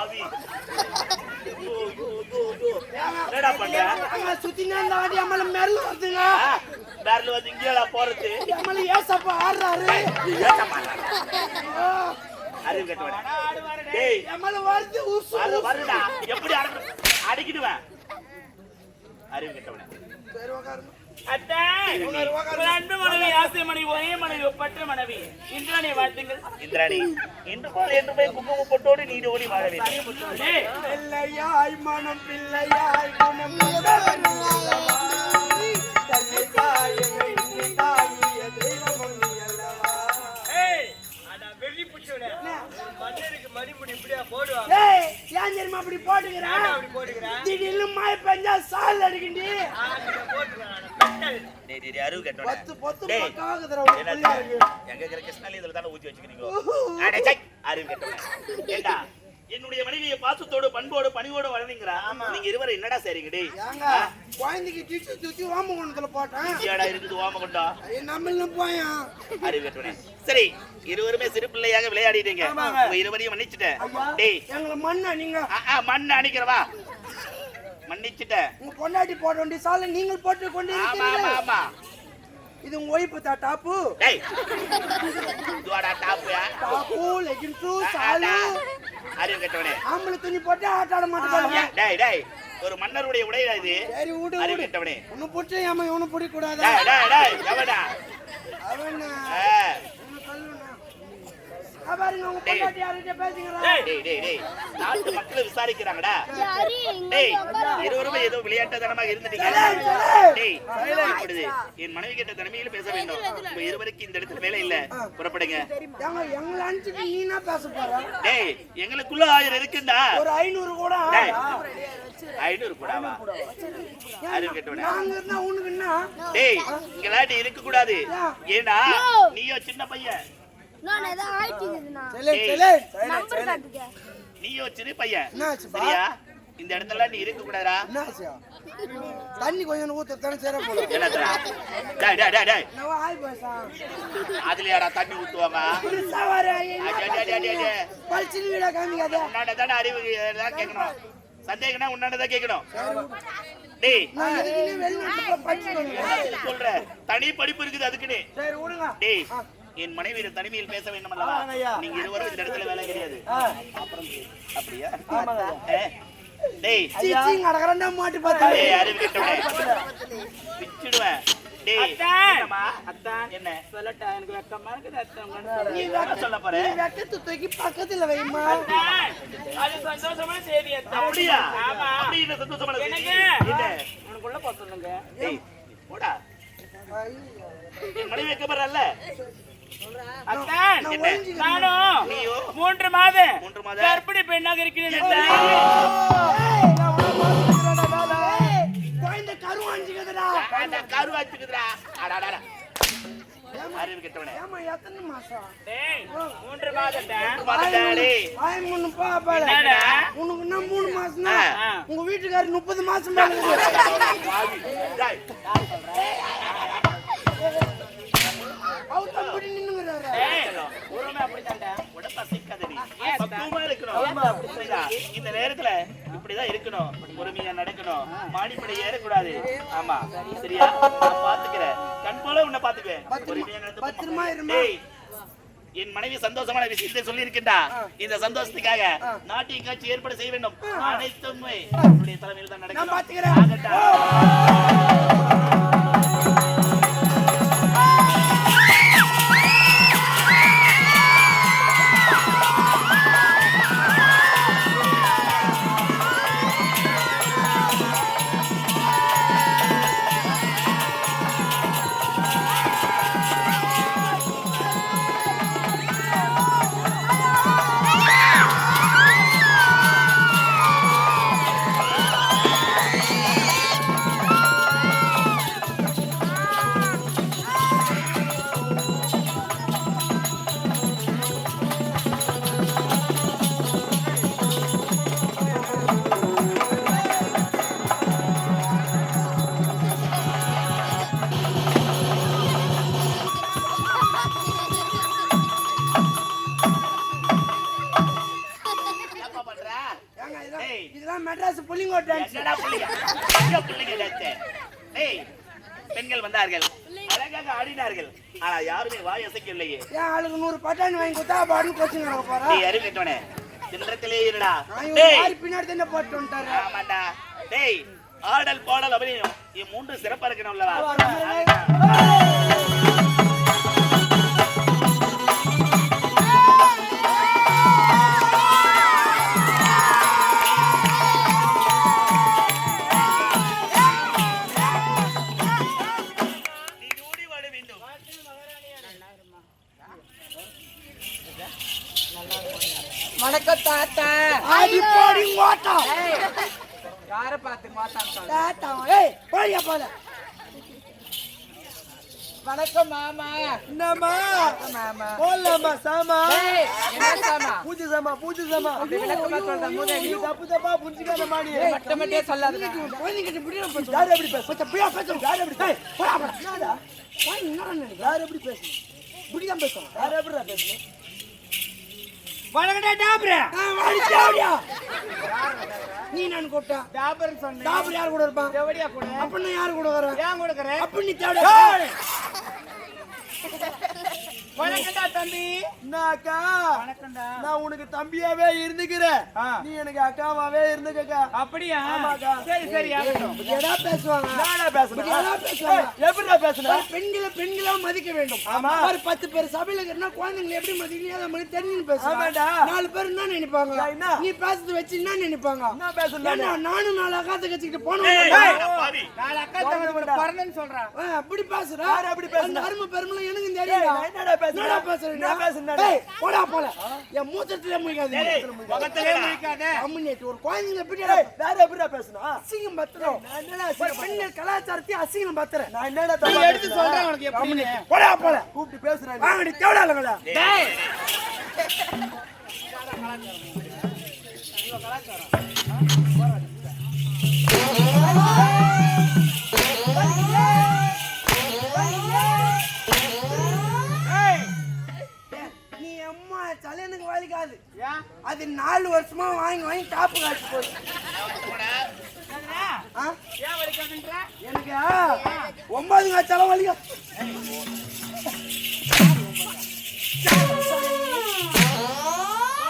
பாவி. என்னடா பண்ற? சுத்தினா இந்த வாட்டி அம்மல மெரல் வருதுங்க. மெரல் வந்து இங்கேடா போறது? அம்மல ஏசப்பா ஆடுறாரு. அறிவு கட்டவனே. டேய் அம்மல வருது உசு. வருடா. எப்படி அடிக்கிடுவேன்? அறிவு கட்டவனே. சரி உட்காருங்க. அத்தை, அன்பு மனைவி, ஆசை மனைவி, ஒரே மனைவி, ஒப்பற்ற மனைவி இந்திராணி வாழ்த்துங்கள். இந்திராணி, இன்று போல் என்று போய் குங்குமம் போட்டோடு நீ ஓடி வாழ வேண்டும். பிள்ளையாய் மனம் பிள்ளையாய் குணம் தன்னை தாயகை தாங்கிய தெய்வம் நீ அல்லவா. வெறி புடிச்சவனே, மன்னருக்கு மணிமுடி இப்படியா போடுவா? ஏய், ஏன் தெரியுமா அப்படி போட்டுக்கிறேன்? திடீர்னு மழை பெஞ்சா சால் அடிக்கண்டி. டேய் அறிவு கட்டவனே. எங்க இருக்கிற கிருஷ்ணாலி இதுல தான ஊத்தி வச்சுக்கிறீங்க. அடே சை அறிவு கட்டவனே. ஏண்டா என்னுடைய மனைவியை பாசத்தோடு பண்போடு பணிவோடு வளர்ந்தீங்கறா. நீங்க இருவரும் என்னடா செய்றீங்க டேய்? குழந்தைக்கு டிச்சு சுத்தி ஓமகுண்டத்துல போட்டேன். ஏடா இருக்குது ஓமகுண்டா? நம்மள போயா. அறிவு கட்டவனே. சரி, இருவருமே சிறு பிள்ளையாக விளையாடிட்டீங்க. உங்க இருவரையும் மன்னிச்சிட்டேன். டேய் எங்கள மண்ணா நீங்க மண்ண அடிக்கிறவா? மன்னிச்சிட்டேன். உங்க பொண்டாட்டி போட வேண்டிய சாலை நீங்கள் போட்டு கொண்டு ஆமா ஆமா. இது உங்க ஒய்ஃப் டாப்பு. டேய் இதுவாடா டாப்புயா? டாப்பு லெகின்ஸ் சாலு. அறிவு கட்டவனே. ஆம்பளை துணி போட்டு ஆட்டாட மாட்டாங்க. டேய் டேய் ஒரு மன்னருடைய உடையா இது? சரி விடு. அறிவு கட்டவனே. உன்னை புடிச்ச ஏமா இவனை பிடிக்க கூடாதா? டேய் டேய் டேய் எவடா? அவனா பாருங்க உங்க பொண்டாட்டி யார்கிட்ட பேசிங்கறா? டேய் டேய் டேய் நாட்டு மக்கள் விசாரிக்கறாங்கடா. டேய் இருவருமே ஏதோ விளையாட்டுத்தனமாக இருந்துட்டீங்க. டேய் இப்படி என் மனைவி கிட்ட தனிமையில பேச வேண்டும். உங்க இருவருக்கு இந்த இடத்துல வேலை இல்ல. புறப்படுங்க. ஏங்க எங்கள அஞ்சு நீனா பேச போற? டேய் எங்களுக்குள்ள 1000 இருக்குடா. ஒரு 500 கூட டேய் 500 கூடவா? அறிவு கட்டவனே. நாங்க இருந்தா உனக்கு என்ன? டேய் இங்கலாம் நீ இருக்க கூடாது. ஏனா நீயோ சின்ன பையன். நான் ஏதோ ஆயிட்டீங்கனா நம்பர் காட்டுங்க. நீயோ சின்ன பையன். சரியா? இந்த இடத்துல நீ இருக்க கூடாதா? என்னாச்சு? தண்ணி கொஞ்சம் ஊத்துறதானே சேர போல. என்னடா? டேய் டேய் டேய் நான் ஆய் பாசா. அதுலயாடா தண்ணி ஊத்துவாங்க? சவாரே. டேய் பல்சி வீட காமிக்காத. உன்னாட தான அறிவு தான் கேக்கணும். சந்தேகம்னா உன்னாட தான் கேக்கணும். டேய் நான் இதுக்கு வெளிநாட்டுல படிச்சுக்கணும். சொல்ற தனி படிப்பு இருக்குது அதுக்குனே. சரி விடுங்க. டேய் என் மனைவியின் தனிமையில் பேச வேண்டும் அல்லவா? நீங்க இருவரும் இந்த இடத்துல வேலை கிடையாது. அப்புறம் அப்படியா? ஆமாங்க. டேய் சீச்சி நடக்கறண்டா மாட்டி பாத்து. டேய் அறிவு கட்டவனே. பிச்சிடுவேன். டேய் அத்தா அத்தா என்ன சொல்லட்டா? எனக்கு வெக்கமா இருக்குது அத்தா. நீ என்ன சொல்ல போற? நீ வெக்கத்து தூக்கி பக்கத்துல வைமா. அது சந்தோஷமான செய்தி அத்தா. அப்படியா? ஆமா. அப்படி என்ன சந்தோஷமான செய்தி? எனக்கு என்ன? உனக்குள்ள போ சொல்லுங்க. டேய் போடா. என் மனைவி வைக்கப்படுறல்ல? அத்தா என்ன? நானும் நீயோ 3 மாதம் 3 மாதம் கர்ப்பிணி பெண்ணாக இருக்கிறேன் அத்தா. கோயிந்த கருவாஞ்சிக்குதுடா. அந்த கருவாச்சுக்குதுடா. அடடடா. அறிவு கட்டவனே. ஏமா எத்தனை மாசம்? டேய் 3 மாதம்டா. பாடடே. ஆய் முன்னு பாப்பால. என்னடா? உனக்கு என்ன 3 மாசம்னா உங்க வீட்டுக்காரர் 30 மாசம் மேல. டேய் அவர் தம்பி நின்னுங்கறாரு. டேய் ஊருமே அப்படிதான்டா. உடம்ப சிக்காதடி. பக்குவமா இருக்கணும். புரியுதா? இந்த நேரத்துல இப்படிதான் இருக்கணும். பொறுமையா நடக்கணும். மாடிப்படி ஏறக்கூடாது. ஆமா சரியா? நான் பாத்துக்கிறேன். கண் போல உன்னை பாத்துக்குவேன். பொறுமையா நடந்து பத்திரமா இருமா. டேய் என் மனைவி சந்தோஷமான விஷயத்தை சொல்லி இருக்கின்றா. இந்த சந்தோஷத்துக்காக நாட்டிய காட்சி ஏற்பாடு செய்ய வேண்டும். அனைத்துமே என்னுடைய தலைமையில் தான் நான் நடக்கணும். பாத்துக்கிறேன். டேய் இதெல்லாம் மெட்ராஸ் புள்ளிங்கோ டான்ஸ். என்னடா புள்ளிங்க ஐயோ புள்ளிங்க டான்ஸ் டேய் பெண்கள் வந்தார்கள் அழகாக ஆடினார்கள் ஆனா யாருமே வாய் அசைக்கவில்லையே ஏன் ஆளுக்கு 100 பட்டாணி வாங்கி கொடுத்தா பாடுன்னு கோச்சிங் நடக்க போறா? டேய் அறிவிட்டோனே தின்றத்திலே இருடா நான் டேய் யாரு பின்னாடி தானே போட்டு வந்துட்டாரு. ஆமாடா டேய் ஆடல் பாடல் அபிநயம் இது மூன்று சிறப்பா இருக்கணும்லவா நீ ஓடி வாட வேண்டும் வணக்கம் தாத்தா. ஆடி போடி ஓட்டா. யார பார்த்து மாட்டான் தாத்தா ஏய் போடியா போல. வணக்கம் மாமா. என்னம்மா மாமா. போலாமா சாமா? ஏய், என்ன சாமா? பூஜை சாமா பூஜை சாமா. அப்படி விளக்கமா சொல்ற மூதேவி. தப்பு தப்பா புரிஞ்சுக்காத மாடி. மட்டமட்டே சொல்லாதடா. கோயிலுக்கு புடிறோம் பேசு. யார் எப்படி பேசு? பச்சையா பேசு. யார் எப்படி பேசு? போடா போடா. என்னடா? போய் என்னடா நினைக்கிற? யார் எப்படி பேசு? இப்படி தான் பேசணும். யார் எப்படிடா பேசணும்? வணக்கடா டாபரே. வாடி சாவடியா. நீ நான் கூப்பிட்டா. டாபர் சொன்னேன். டாபர் யார் கூட இருப்பான்? ஜவடியா கூட. அப்ப நான் யார் கூட வரேன்? ஏன் கொடுக்கற? அப்ப நீ தேவடா. வணக்கடா தம்பி. நாக்கா வணக்கம்டா. நான் உனக்கு தம்பியாவே இருந்துக்கிறேன். நீ எனக்கு அக்காவாவே இருந்துக்கக்கா. அப்படியா? ஆமாக்கா. சரி சரி ஆகட்டும். எடா பேசுவாங்க. நானே பேசுறேன். எடா பேசுவாங்க. எப்படிடா பேசுன? ஒரு பெண்களா மதிக்க வேண்டும். ஆமா. ஒரு 10 பேர் சபையில இருந்தா குழந்தைகளை எப்படி மதிக்கணும் அதை மாதிரி தெரிஞ்சு பேசுவாங்க. ஆமாடா. 4 பேர் என்ன நினைப்பாங்க? நீ பேசுறது வச்சு என்ன நினைப்பாங்க? என்ன பேசுன? ஏன்னா நானும் 4 அக்காத்தை கச்சிக்கிட்டு ஏய் போனோம். பாவி நாளை அக்கா தங்கச்சி பிறந்தேன்னு சொல்றான். அப்படி பேசுற? யார் அப்படி பேசுனா? அந்த அருமை பெருமை எனக்கு தெரியும். என்னடா பேசுன? என்னடா பேசுற? என்ன பேசுன? ஏய் போடா போல. என் மூச்சத்திலே முழிக்காத. டேய் முகத்திலே முடிக்காத. அம்முனேட் ஒரு குழந்தைங்களை எப்படி வேற எப்படிடா பேசுனா? அசிங்கம் பத்துறோம். ஒரு பெண்கள் கலாச்சாரத்தை அசிங்கம் பத்துறேன். நான் என்னடா நீ தப்பா எடுத்து பேசுனேன்? சொல்றேன் உனக்கு எப்படி? போடா போல. கூப்பிட்டு பேசுறாங்க. வாங்கடி தேவடாலங்களா. டேய் நீ அம்மா தலையனுக்கு வலிக்காது. ஏன்? அது 4 வருஷமா வாங்கி வாங்கி டாப்பு காட்சி போகுது. ஆ? ஏன் வலிக்காதுன்ற? எனக்கு 9 காய்ச்சாலும் வலிக்கும்.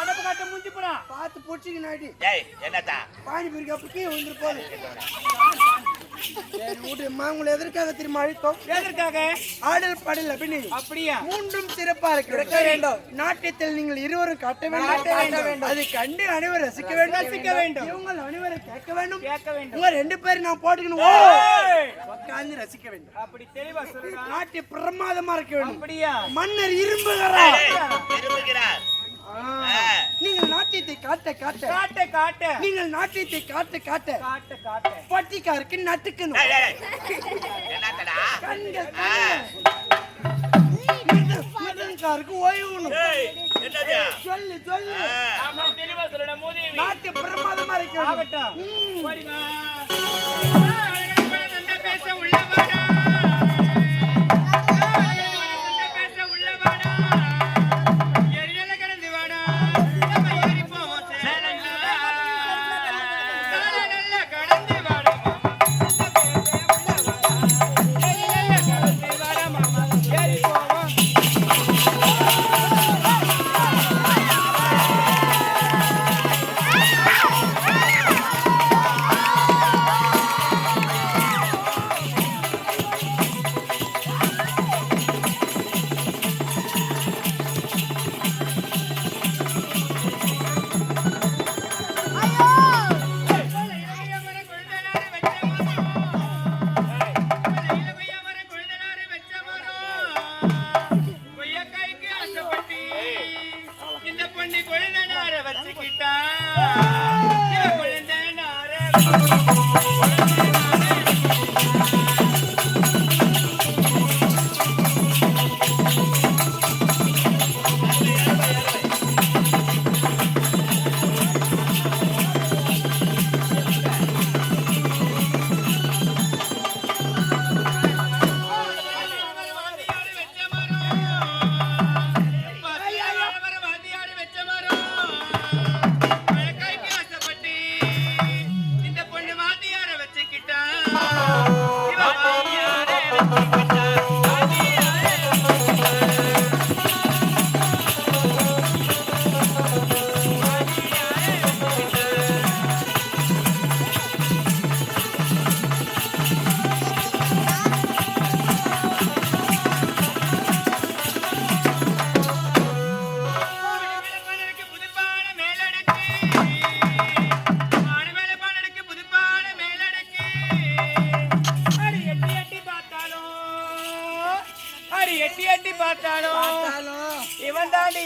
உடம்பு காட்ட முஞ்சி போடா. பார்த்து பிடிச்சிக்க நாட்டி ஏய் என்னடா பானி பிரிக்க அப்படியே வந்துரு போகுது. சரி விடு மாங்குளை எதற்காக திரும்ப அழித்தோம்? எதற்காக? ஆடல் பாடல் அபிநயம் அப்படியா? மூன்றும் சிறப்பா இருக்க வேண்டும். நாட்டியத்தில் நீங்கள் இருவரும் காட்ட வேண்டும். அதை கண்டு அனைவரும் ரசிக்க வேண்டும். இவங்கள் அனைவரும் கேட்க வேண்டும். கேட்க வேண்டும். உங்க 2 பேரும் நான் போட்டுக்கணும். ஏய்! உட்கார்ந்து ரசிக்க வேண்டும். அப்படி தெளிவா சொல்றா. நாட்டிய பிரமாதமா இருக்க வேண்டும். அப்படியா? மன்னர் இரும்புகிறார். விரும்புகிறார் நீங்கள் நாட்டியத்தை காட்ட காட்ட காட்ட காட்ட நீங்கள் நாட்டியத்தை காட்ட காட்ட காட்ட காட்ட பட்டிக்காருக்கு நட்டுக்கணும். என்னடா கண்கள் காருக்கு ஓய்வுணும். என்னது சொல்லு சொல்லு. ஆமா தெளிவா சொல்லுடா மூதேவி. நாட்டிய பிரமாதமா இருக்க வேண்டும். ஆகட்டும். போடிமா. நல்ல பேச உள்ளவாடா. நல்ல பேச உள்ளவாடா. எரியல கடந்து வாடா. நம்ம ஏறி போவோம் சேலங்கா. நல்ல கடந்து வாடா மாமா. நல்ல கடந்து வாடா மாமா. ஏறி போவோம்.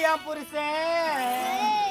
என் புருஷன்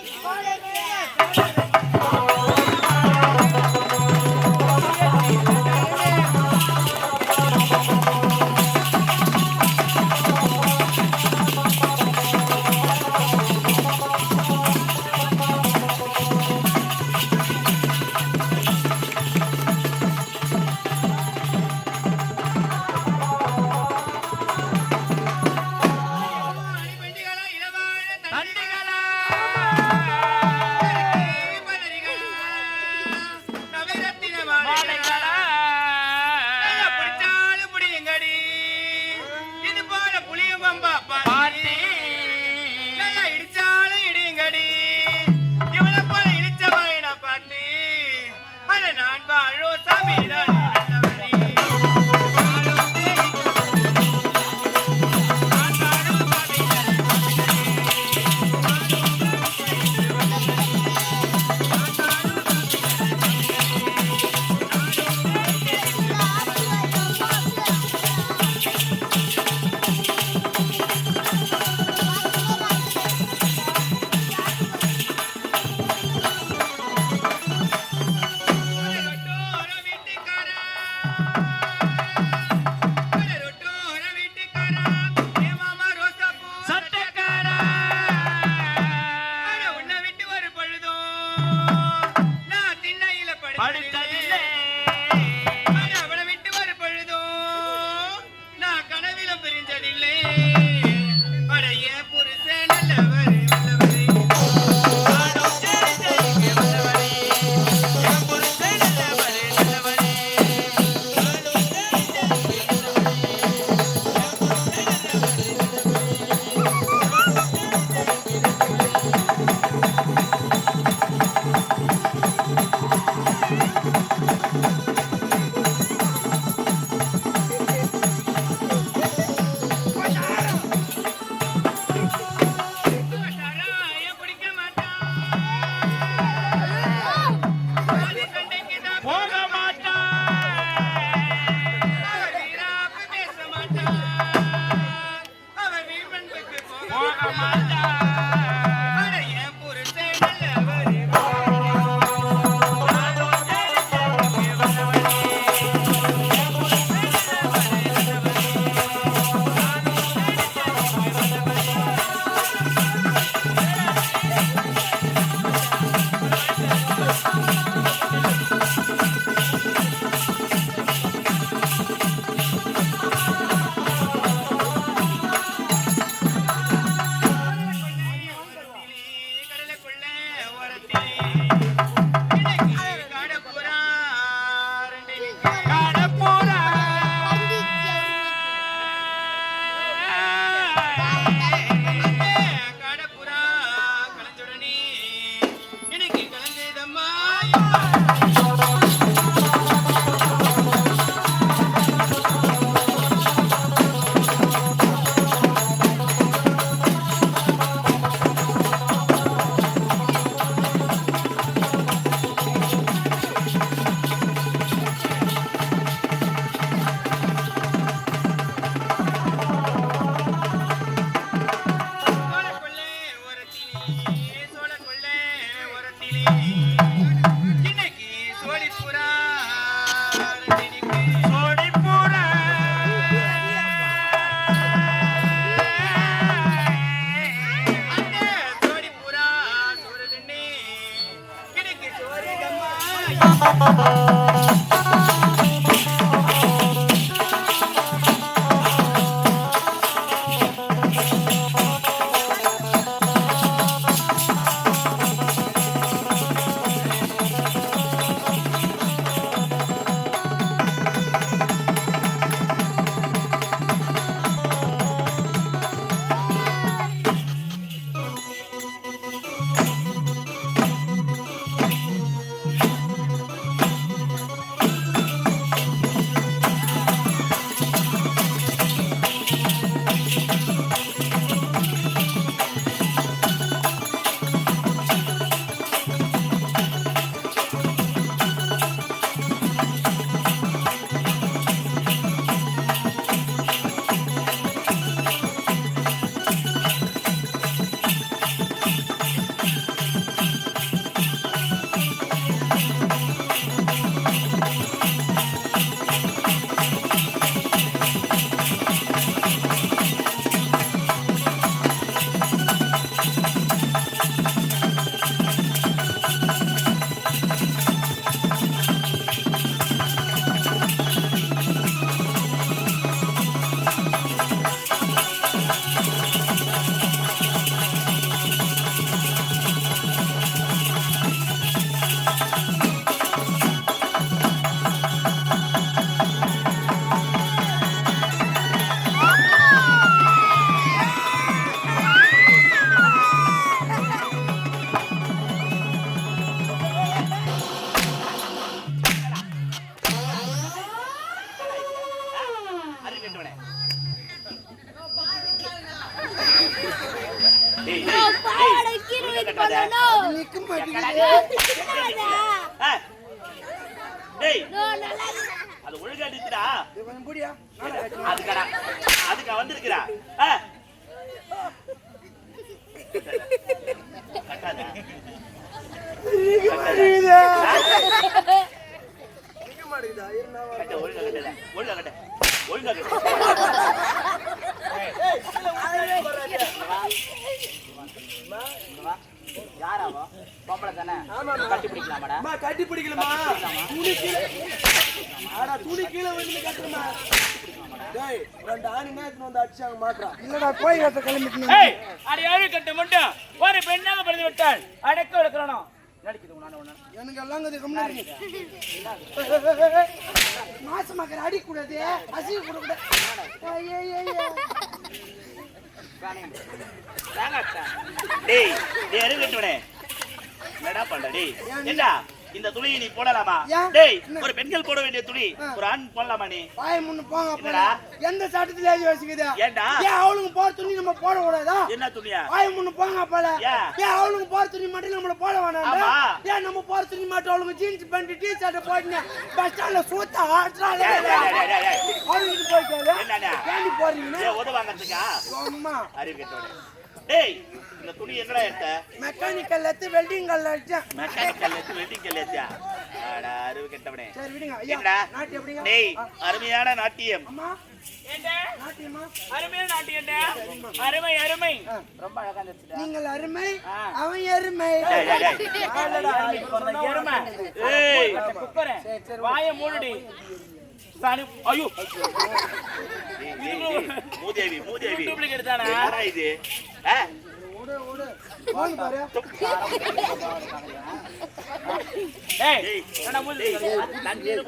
அறிவு கெட்டவனே. டேய், டேய், பாவாடை டேய், கீழே ஒழுங்கா வைத்து கட்டாத. பண்ணணும். நிற்கும் மாட்டேங்குது ஆ. டேய், நோ, நல்லா இருக்கு. அது ஒழுங்கா நிறுத்துடா. இது கொஞ்சம் புடியா அதுக்கடா, அதுக்கு வந்திருக்கிறா. ஆ. கட்டாத. கட்ட, ஒழுங்கா கட்டாத. ஒழுங்கா கட்ட. ஒழுங்கா கட்ட. யாராவோ பொம்பளை தானே கட்டி பிடிக்கலாமாடா அம்மா கட்டி பிடிக்கலமா துணி கீழே ஆடா துணி கீழே வந்து கட்டுமா டேய் ரெண்டு ஆணினா எடுத்து வந்து அடிச்சாங்க மாட்றா இல்லடா போய் கட்ட கிளம்பிட்டு ஏய் அடி யாரு கட்ட மட்டும் ஒரு பெண்ணாக பிறந்து விட்டாள் அடக்க வைக்கணும் நடிக்குது நான் ஒண்ணு எனக்கு எல்லாம் இது கம்முனு மாசமாக்கற அடி கூடாது அசி கூடாது டேய், டேய், அறிவு கெட்டவனே. என்னடா பண்ற டேய்? ஏண்டா இந்த துணியை நீ போடலாமா? ஏன்? டேய், ஒரு பெண்கள் போட வேண்டிய துணி ஒரு ஆண் போடலாமா நீ? பாய முன்ன போங்க என்னடா? எந்த சட்டத்துல எழுதி வச்சுக்குது ஏண்டா? ஏன் அவளுக்கு போற துணி நம்ம போட கூடாதா என்ன துணியா? பாய முன்ன போங்க போல ஏன்? ஏன் அவளுக்கு போற துணி மட்டும் நம்மள போட வேணாம் ஆமா. ஏன் நம்ம போற துணி மட்டும் அவளுக்கு ஜீன்ஸ் பேண்ட் டி ஷர்ட் போட்டுங்க பஸ் ஸ்டாண்ட்ல சூத்த ஆட்றாளே டேய், டேய், டேய், டேய், டேய். அவளுக்கு போய் கேளு என்னண்ணா? ஏண்டி போறீங்க ஏய், உத வாங்கறதுக்கா? அம்மா அறிவு கெட்டவனே. டேய், இந்த துணி எங்கடா எடுத்த? மெக்கானிக்கல் எடுத்து வெல்டிங் கல்ல அடிச்சேன் மெக்கானிக்கல் எடுத்து வெட்டிங் கல்லேத்தியா? அடா, அறிவு கெட்டவனே. சரி விடுங்க ஐயா என்னடா? நாட்டி எப்படிங்க டேய், அருமையான நாட்டியம். அம்மா ஏண்டா நாட்டியம்மா அருமையான நாட்டி ஏண்டா அருமை அருமை ரொம்ப அழகா இருந்துச்சு நீங்கள் அருமை அவன் எருமை டேய், டேய், டேய். எருமை ஏய், குக்கரே வாயை மூடுடி சாணி ஐயோ டேய், டேய், டேய். மூதேவி, மூதேவி. டூப்ளிகேட் தானா என்னடா இது? ஆ? ஓடு ஓடு போன் பாரு ஏய் டேய், என்ன மூஞ்சி டேய், தண்ணீர் கொஞ்சம்